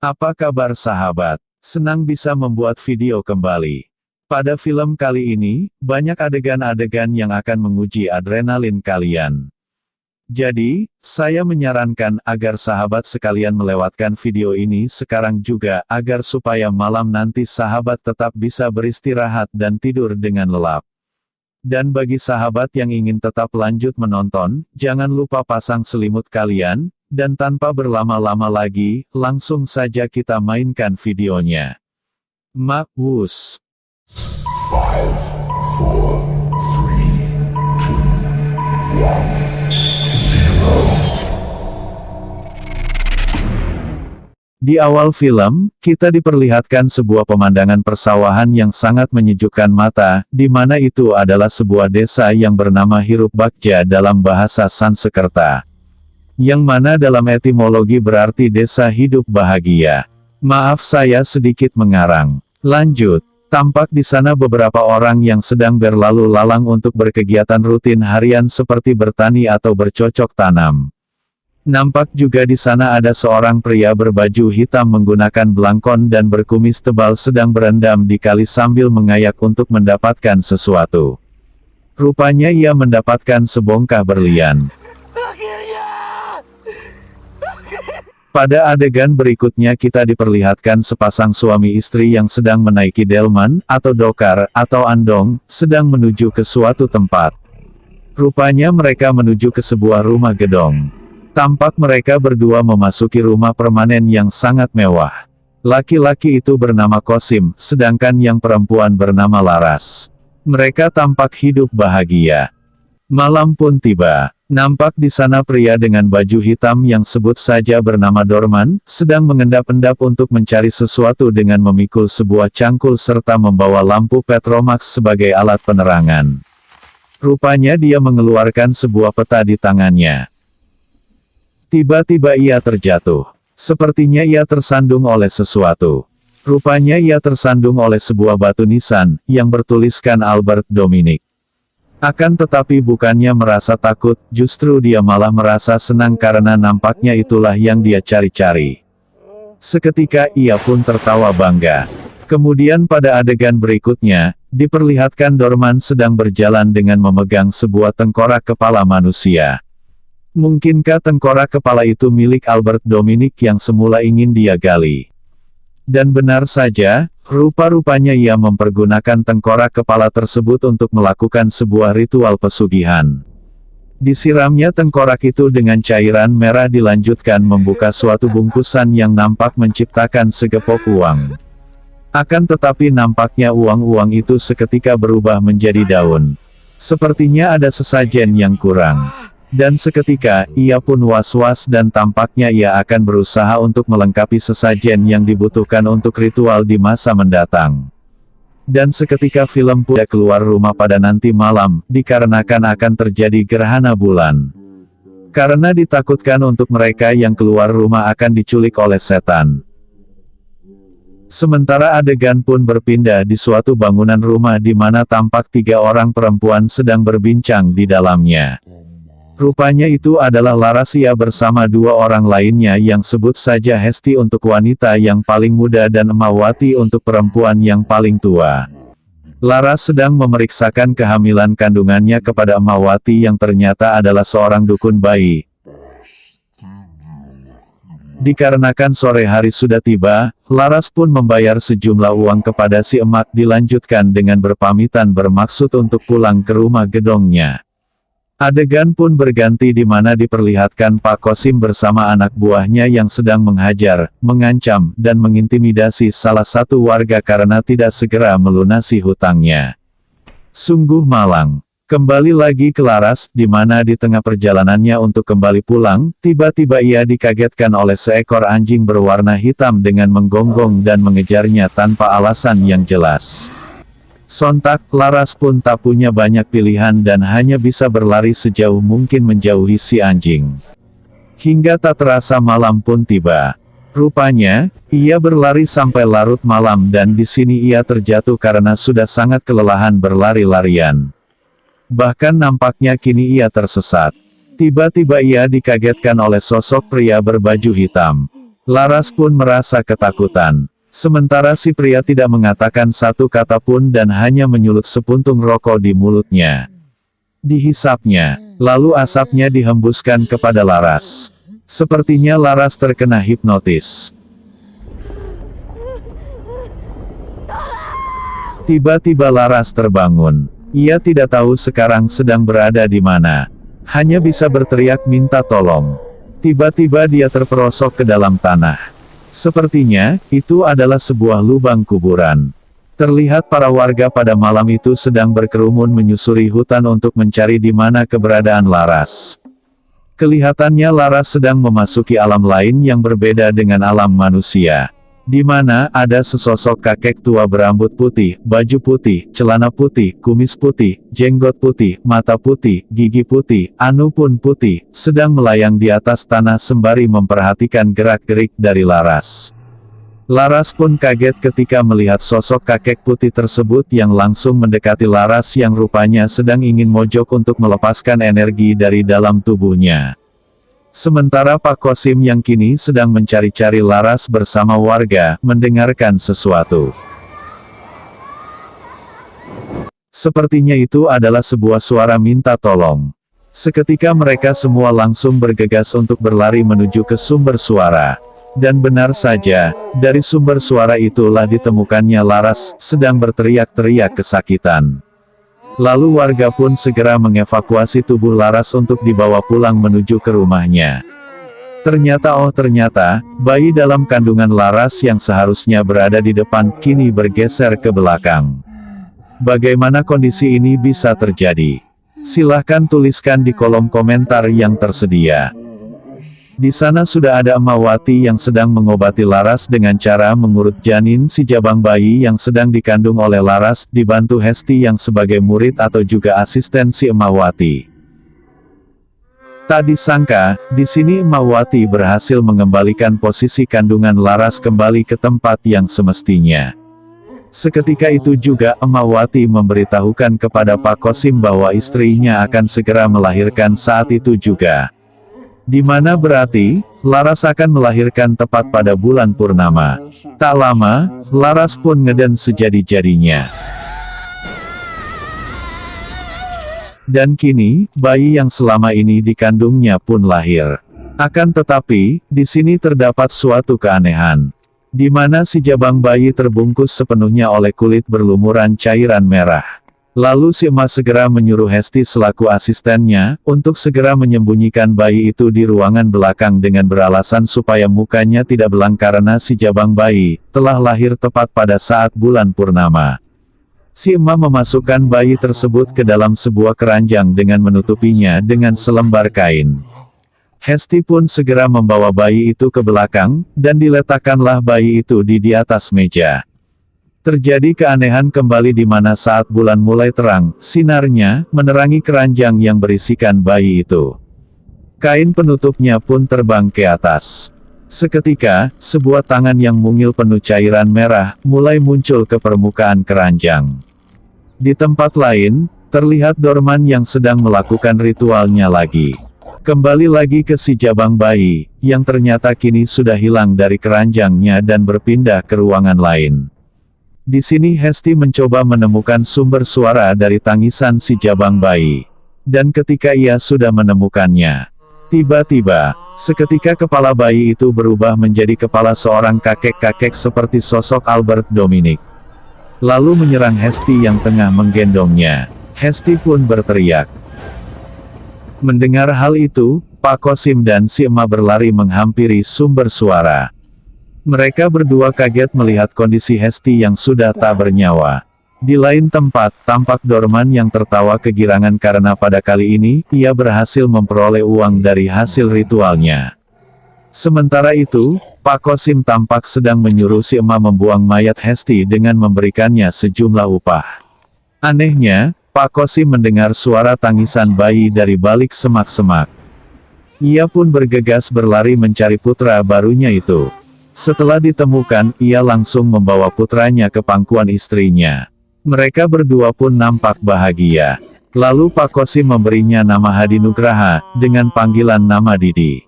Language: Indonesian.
Apa kabar sahabat? Senang bisa membuat video kembali. Pada film kali ini, banyak adegan-adegan yang akan menguji adrenalin kalian. Jadi, saya menyarankan agar sahabat sekalian melewatkan video ini sekarang juga, agar supaya malam nanti sahabat tetap bisa beristirahat dan tidur dengan lelap. Dan bagi sahabat yang ingin tetap lanjut menonton, jangan lupa pasang selimut kalian, dan tanpa berlama-lama lagi, langsung saja kita mainkan videonya. Makus. 5, 4, 3, 2, 1. Di awal film, kita diperlihatkan sebuah pemandangan persawahan yang sangat menyejukkan mata, di mana itu adalah sebuah desa yang bernama Hiruk Bagja dalam bahasa Sanskerta. Yang mana dalam etimologi berarti desa hidup bahagia. Maaf saya sedikit mengarang. Lanjut. Tampak di sana beberapa orang yang sedang berlalu lalang untuk berkegiatan rutin harian seperti bertani atau bercocok tanam. Nampak juga di sana ada seorang pria berbaju hitam menggunakan belangkon dan berkumis tebal sedang berendam di kali sambil mengayak untuk mendapatkan sesuatu. Rupanya ia mendapatkan sebongkah berlian. Pada adegan berikutnya kita diperlihatkan sepasang suami istri yang sedang menaiki delman, atau dokar, atau andong, sedang menuju ke suatu tempat. Rupanya mereka menuju ke sebuah rumah gedong. Tampak mereka berdua memasuki rumah permanen yang sangat mewah. Laki-laki itu bernama Kosim, sedangkan yang perempuan bernama Laras. Mereka tampak hidup bahagia. Malam pun tiba. Nampak di sana pria dengan baju hitam yang sebut saja bernama Dorman, sedang mengendap-endap untuk mencari sesuatu dengan memikul sebuah cangkul serta membawa lampu Petromax sebagai alat penerangan. Rupanya dia mengeluarkan sebuah peta di tangannya. Tiba-tiba ia terjatuh. Sepertinya ia tersandung oleh sesuatu. Rupanya ia tersandung oleh sebuah batu nisan, yang bertuliskan Albert Dominic. Akan tetapi bukannya merasa takut, justru dia malah merasa senang karena nampaknya itulah yang dia cari-cari. Seketika ia pun tertawa bangga. Kemudian pada adegan berikutnya, diperlihatkan Dorman sedang berjalan dengan memegang sebuah tengkorak kepala manusia. Mungkinkah tengkorak kepala itu milik Albert Dominic yang semula ingin dia gali? Dan benar saja, rupa-rupanya ia mempergunakan tengkorak kepala tersebut untuk melakukan sebuah ritual pesugihan. Disiramnya tengkorak itu dengan cairan merah dilanjutkan membuka suatu bungkusan yang nampak menciptakan segepok uang. Akan tetapi nampaknya uang-uang itu seketika berubah menjadi daun. Sepertinya ada sesajen yang kurang. Dan seketika, ia pun was-was dan tampaknya ia akan berusaha untuk melengkapi sesajen yang dibutuhkan untuk ritual di masa mendatang. Dan seketika film pun keluar rumah pada nanti malam, dikarenakan akan terjadi gerhana bulan. Karena ditakutkan untuk mereka yang keluar rumah akan diculik oleh setan. Sementara adegan pun berpindah di suatu bangunan rumah di mana tampak 3 orang perempuan sedang berbincang di dalamnya. Rupanya itu adalah Larasia bersama 2 orang lainnya yang sebut saja Hesti untuk wanita yang paling muda dan Emawati untuk perempuan yang paling tua. Laras sedang memeriksakan kehamilan kandungannya kepada Emawati yang ternyata adalah seorang dukun bayi. Dikarenakan sore hari sudah tiba, Laras pun membayar sejumlah uang kepada si emak dilanjutkan dengan berpamitan bermaksud untuk pulang ke rumah gedongnya. Adegan pun berganti di mana diperlihatkan Pak Kosim bersama anak buahnya yang sedang menghajar, mengancam, dan mengintimidasi salah satu warga karena tidak segera melunasi hutangnya. Sungguh malang. Kembali lagi ke Laras, di mana di tengah perjalanannya untuk kembali pulang, tiba-tiba ia dikagetkan oleh seekor anjing berwarna hitam dengan menggonggong dan mengejarnya tanpa alasan yang jelas. Sontak, Laras pun tak punya banyak pilihan dan hanya bisa berlari sejauh mungkin menjauhi si anjing. Hingga tak terasa malam pun tiba. Rupanya, ia berlari sampai larut malam dan di sini ia terjatuh karena sudah sangat kelelahan berlari-larian. Bahkan nampaknya kini ia tersesat. Tiba-tiba ia dikagetkan oleh sosok pria berbaju hitam. Laras pun merasa ketakutan. Sementara si pria tidak mengatakan satu kata pun dan hanya menyulut sepuntung rokok di mulutnya. Dihisapnya, lalu asapnya dihembuskan kepada Laras. Sepertinya Laras terkena hipnotis. Tiba-tiba Laras terbangun. Ia tidak tahu sekarang sedang berada di mana. Hanya bisa berteriak minta tolong. Tiba-tiba dia terperosok ke dalam tanah. Sepertinya, itu adalah sebuah lubang kuburan. Terlihat para warga pada malam itu sedang berkerumun menyusuri hutan untuk mencari di mana keberadaan Laras. Kelihatannya Laras sedang memasuki alam lain yang berbeda dengan alam manusia. Di mana ada sesosok kakek tua berambut putih, baju putih, celana putih, kumis putih, jenggot putih, mata putih, gigi putih, anu pun putih, sedang melayang di atas tanah sembari memperhatikan gerak-gerik dari Laras. Laras pun kaget ketika melihat sosok kakek putih tersebut yang langsung mendekati Laras yang rupanya sedang ingin mojok untuk melepaskan energi dari dalam tubuhnya. Sementara Pak Kosim yang kini sedang mencari-cari Laras bersama warga, mendengarkan sesuatu. Sepertinya itu adalah sebuah suara minta tolong. Seketika mereka semua langsung bergegas untuk berlari menuju ke sumber suara. Dan benar saja, dari sumber suara itulah ditemukannya Laras, sedang berteriak-teriak kesakitan. Lalu warga pun segera mengevakuasi tubuh Laras untuk dibawa pulang menuju ke rumahnya. Ternyata bayi dalam kandungan Laras yang seharusnya berada di depan, kini bergeser ke belakang. Bagaimana kondisi ini bisa terjadi? Silahkan tuliskan di kolom komentar yang tersedia. Di sana sudah ada Emawati yang sedang mengobati Laras dengan cara mengurut janin si jabang bayi yang sedang dikandung oleh Laras, dibantu Hesti yang sebagai murid atau juga asisten si Emawati. Tak disangka, di sini Emawati berhasil mengembalikan posisi kandungan Laras kembali ke tempat yang semestinya. Seketika itu juga Emawati memberitahukan kepada Pak Kosim bahwa istrinya akan segera melahirkan saat itu juga. Di mana berarti, Laras akan melahirkan tepat pada bulan purnama. Tak lama, Laras pun ngeden sejadi-jadinya. Dan kini, bayi yang selama ini dikandungnya pun lahir. Akan tetapi, di sini terdapat suatu keanehan. Di mana si jabang bayi terbungkus sepenuhnya oleh kulit berlumuran cairan merah. Lalu si emas segera menyuruh Hesti selaku asistennya, untuk segera menyembunyikan bayi itu di ruangan belakang dengan beralasan supaya mukanya tidak belang karena si jabang bayi, telah lahir tepat pada saat bulan purnama. Si emas memasukkan bayi tersebut ke dalam sebuah keranjang dengan menutupinya dengan selembar kain. Hesti pun segera membawa bayi itu ke belakang, dan diletakkanlah bayi itu di atas meja. Terjadi keanehan kembali di mana saat bulan mulai terang, sinarnya menerangi keranjang yang berisikan bayi itu. Kain penutupnya pun terbang ke atas. Seketika, sebuah tangan yang mungil penuh cairan merah, mulai muncul ke permukaan keranjang. Di tempat lain, terlihat Dorman yang sedang melakukan ritualnya lagi. Kembali lagi ke si jabang bayi, yang ternyata kini sudah hilang dari keranjangnya dan berpindah ke ruangan lain. Di sini Hesti mencoba menemukan sumber suara dari tangisan si jabang bayi. Dan ketika ia sudah menemukannya, tiba-tiba, seketika kepala bayi itu berubah menjadi kepala seorang kakek-kakek seperti sosok Albert Dominic. Lalu menyerang Hesti yang tengah menggendongnya. Hesti pun berteriak. Mendengar hal itu, Pak Kosim dan si emak berlari menghampiri sumber suara. Mereka berdua kaget melihat kondisi Hesti yang sudah tak bernyawa. Di lain tempat, tampak Dorman yang tertawa kegirangan karena pada kali ini, ia berhasil memperoleh uang dari hasil ritualnya. Sementara itu, Pak Kosim tampak sedang menyuruh si emak membuang mayat Hesti dengan memberikannya sejumlah upah. Anehnya, Pak Kosim mendengar suara tangisan bayi dari balik semak-semak. Ia pun bergegas berlari mencari putra barunya itu. Setelah ditemukan, ia langsung membawa putranya ke pangkuan istrinya. Mereka berdua pun nampak bahagia. Lalu Pak Kosim memberinya nama Hadi Nugraha, dengan panggilan nama Didi.